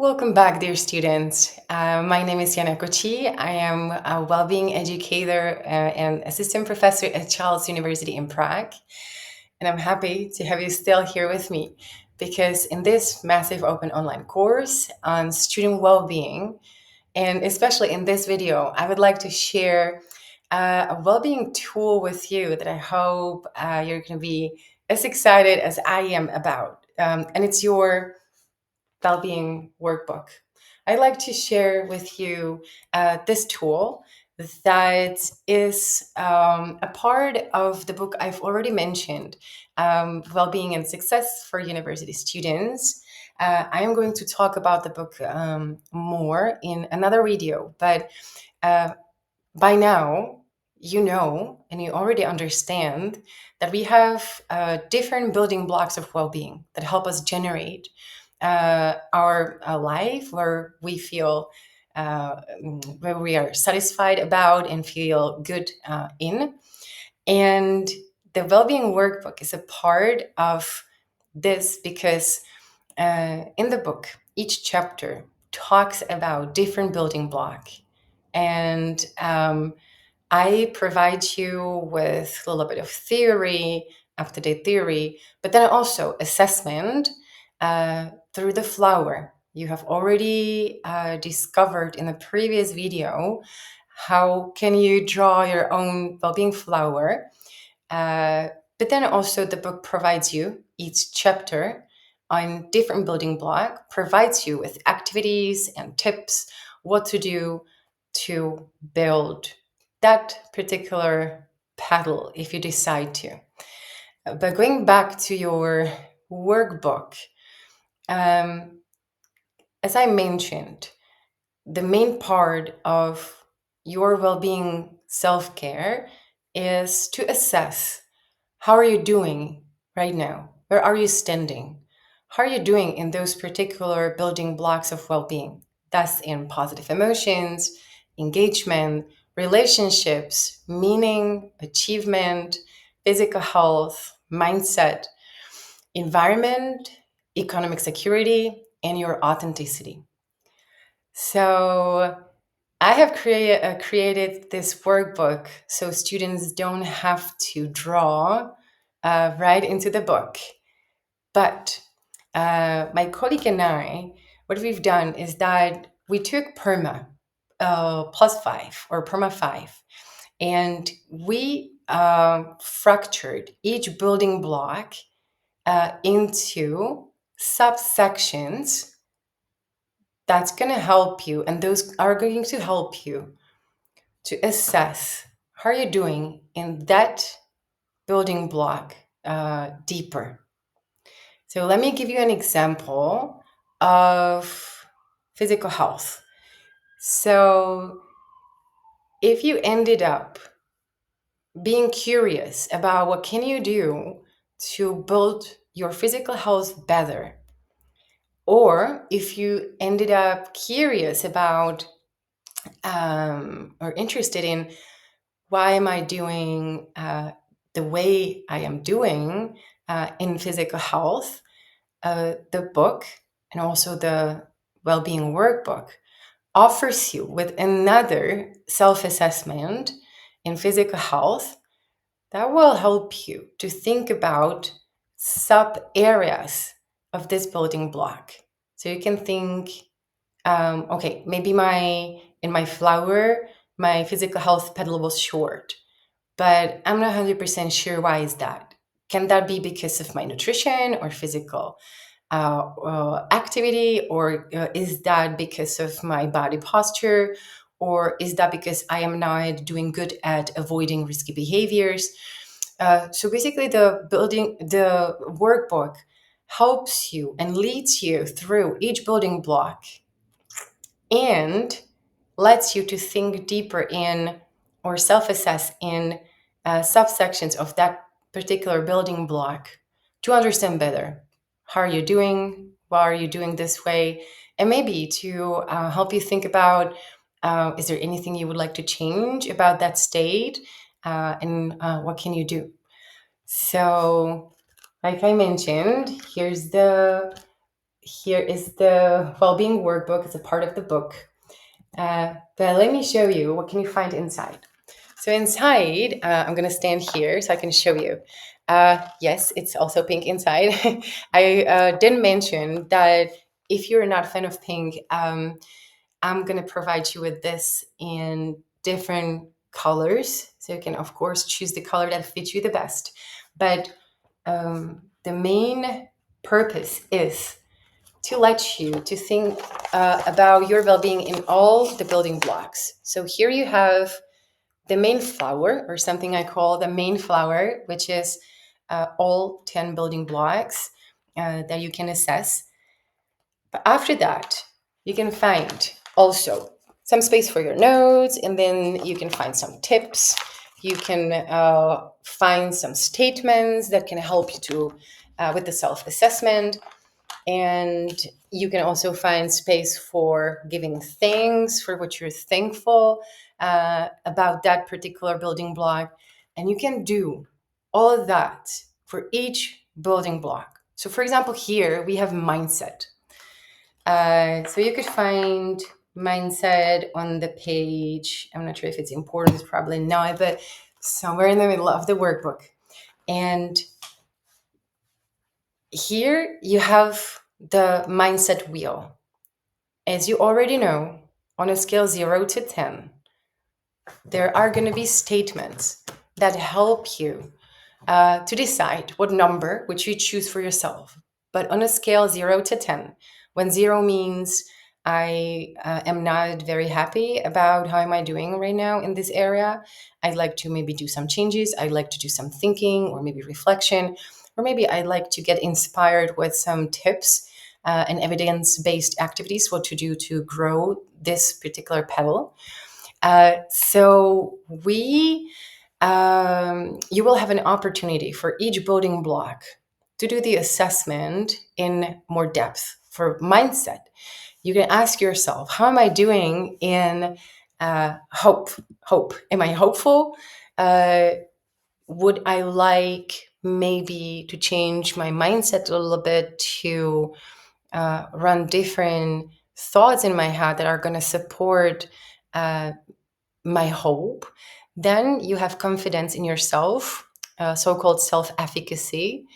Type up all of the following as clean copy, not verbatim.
Welcome back, dear students. My name is Jana. I am a well-being educator and assistant professor at Charles University in Prague. And I'm happy to have you still here with me because in this massive open online course on student well-being, and especially in this video, I would like to share a well-being tool with you that I hope you're going to be as excited as I am about. And it's your well-being workbook. I'd like to share with you this tool that is a part of the book I've already mentioned, Well-being and Success for University Students. I am going to talk about the book more in another video, but by now, you know, and you already understand that we have different building blocks of well-being that help us generate our life where we feel where we are satisfied about and feel good in. And the well-being workbook is a part of this because in the book, each chapter talks about different building block. And I provide you with a little bit of theory, up-to-date theory, but then also assessment through the flower. You have already discovered in the previous video how can you draw your own well-being flower. But then also the book provides you each chapter on different building block, provides you with activities and tips, what to do to build that particular paddle if you decide to. But going back to your workbook, as I mentioned, the main part of your well-being self-care is to assess how are you doing right now? Where are you standing? How are you doing in those particular building blocks of well-being? That's in positive emotions, engagement, relationships, meaning, achievement, physical health, mindset, environment, economic security, and your authenticity. So I have created this workbook so students don't have to draw right into the book. But my colleague and I, what we've done is that we took PERMA +5 or PERMA 5, and we fractured each building block into subsections that's going to help you, and those are going to help you to assess how you're doing in that building block deeper. So let me give you an example of physical health. So if you ended up being curious about what can you do to build your physical health better, or if you ended up curious about or interested in why am I doing the way I am doing in physical health, the book and also the well-being workbook offers you with another self-assessment in physical health that will help you to think about sub areas of this building block. So you can think, okay, maybe in my flower, my physical health pedal was short, but I'm not 100% sure why is that. Can that be because of my nutrition or physical activity, or is that because of my body posture, or is that because I am not doing good at avoiding risky behaviors? So basically the workbook helps you and leads you through each building block and lets you to think deeper in or self-assess in subsections of that particular building block to understand better. How are you doing? Why are you doing this way? And maybe to help you think about, is there anything you would like to change about that state? And what can you do? So, like I mentioned, here's the here is the well-being workbook. It's a part of the book. But let me show you what can you find inside. So inside, I'm going to stand here so I can show you. Yes, it's also pink inside. I didn't mention that if you're not a fan of pink, I'm going to provide you with this in different colors. So you can, of course, choose the color that fits you the best. But the main purpose is to let you to think about your well-being in all the building blocks. So here you have the main flower, or something I call the main flower, which is all 10 building blocks that you can assess. But after that, you can find also some space for your notes, and then you can find some tips. You can find some statements that can help you to with the self-assessment. And you can also find space for giving thanks for what you're thankful about that particular building block. And you can do all of that for each building block. So for example, here we have mindset. So you could find mindset on the page. I'm not sure if it's important, it's probably not, but somewhere in the middle of the workbook. And here you have the mindset wheel. As you already know, on a scale 0 to 10, there are going to be statements that help you to decide what number which you choose for yourself. But on a scale 0 to 10, when 0 means I am not very happy about how am I doing right now in this area, I'd like to maybe do some changes, I'd like to do some thinking or maybe reflection, or maybe I'd like to get inspired with some tips and evidence-based activities, what to do to grow this particular pedal. So you will have an opportunity for each building block to do the assessment in more depth. For mindset, you can ask yourself, how am I doing in hope? Am I hopeful? Would I like maybe to change my mindset a little bit to run different thoughts in my head that are going to support my hope? Then you have confidence in yourself, so-called self-efficacy.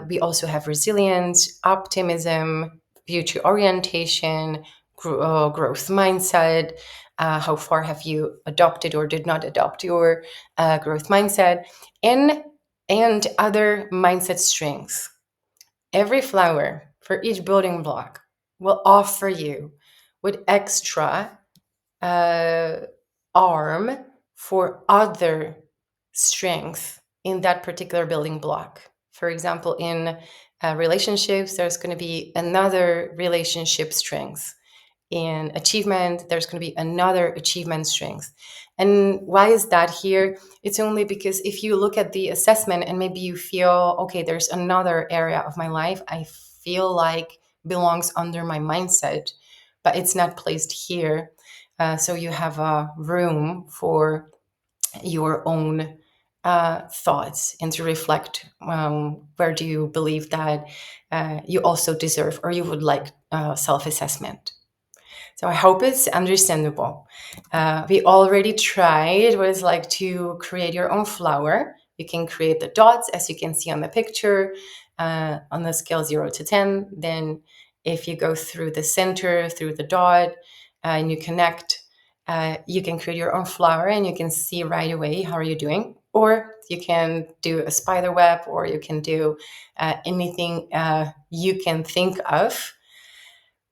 We also have resilience, optimism, future orientation, growth mindset. How far have you adopted or did not adopt your growth mindset, and other mindset strengths. Every flower for each building block will offer you with extra arm for other strengths in that particular building block. For example, in relationships, there's going to be another relationship strength. In achievement, there's going to be another achievement strength. And why is that here? It's only because if you look at the assessment and maybe you feel, okay, there's another area of my life I feel like belongs under my mindset, but it's not placed here. So you have a room for your own thoughts and to reflect where do you believe that you also deserve or you would like self-assessment. So I hope it's understandable. We already tried what it's like to create your own flower. You can create the dots as you can see on the picture on the scale 0 to 10. Then if you go through the center, through the dot, and you connect, you can create your own flower and you can see right away how are you doing. Or you can do a spider web, or you can do anything you can think of.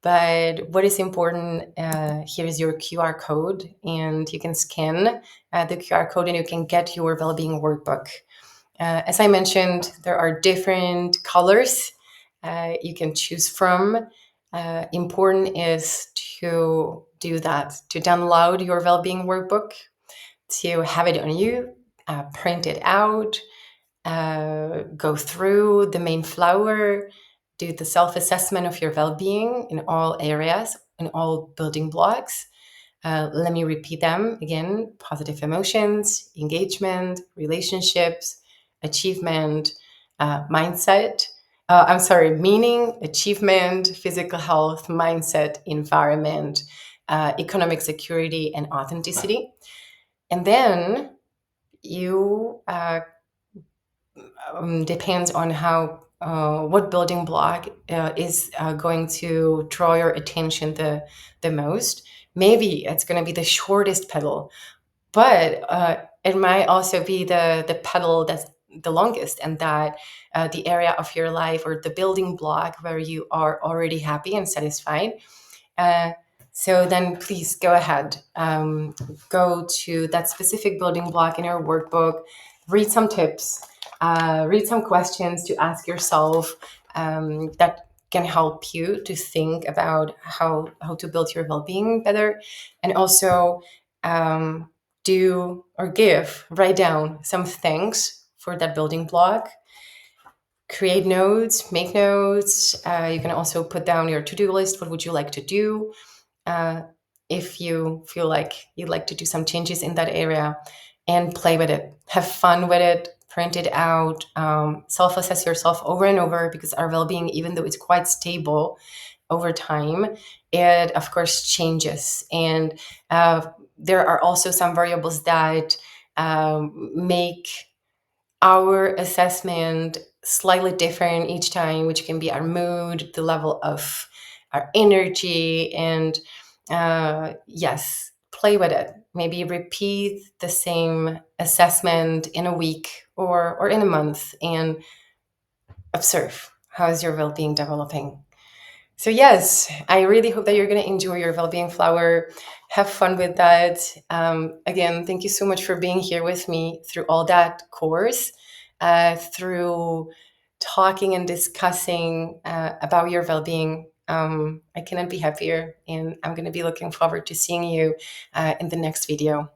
But what is important, here is your QR code, and you can scan the QR code and you can get your well-being workbook. As I mentioned, there are different colors you can choose from. Important is to do that, to download your well-being workbook, to have it on you, print it out, go through the main flower, do the self-assessment of your well-being in all areas, in all building blocks. Let me repeat them again: positive emotions, engagement, relationships, achievement, mindset, Meaning, achievement, physical health, mindset, environment, economic security, and authenticity. And then you depends on how what building block is going to draw your attention the most. Maybe it's going to be the shortest pedal, but it might also be the pedal that's the longest, and that the area of your life or the building block where you are already happy and satisfied. So then please go ahead, go to that specific building block in your workbook, read some tips, read some questions to ask yourself that can help you to think about how to build your well-being better. And also write down some things for that building block. Create notes, make notes. You can also put down your to-do list. What would you like to do? If you feel like you'd like to do some changes in that area, and play with it. Have fun with it. Print it out. Self-assess yourself over and over, because our well-being, even though it's quite stable over time, it of course changes. And there are also some variables that make our assessment slightly different each time, which can be our mood, the level of our energy, and yes, play with it. Maybe repeat the same assessment in a week or in a month, and observe how is your well-being developing. So yes, I really hope that you're going to enjoy your well-being flower. Have fun with that. Again, thank you so much for being here with me through all that course, through talking and discussing about your well-being. I cannot be happier, and I'm going to be looking forward to seeing you in the next video.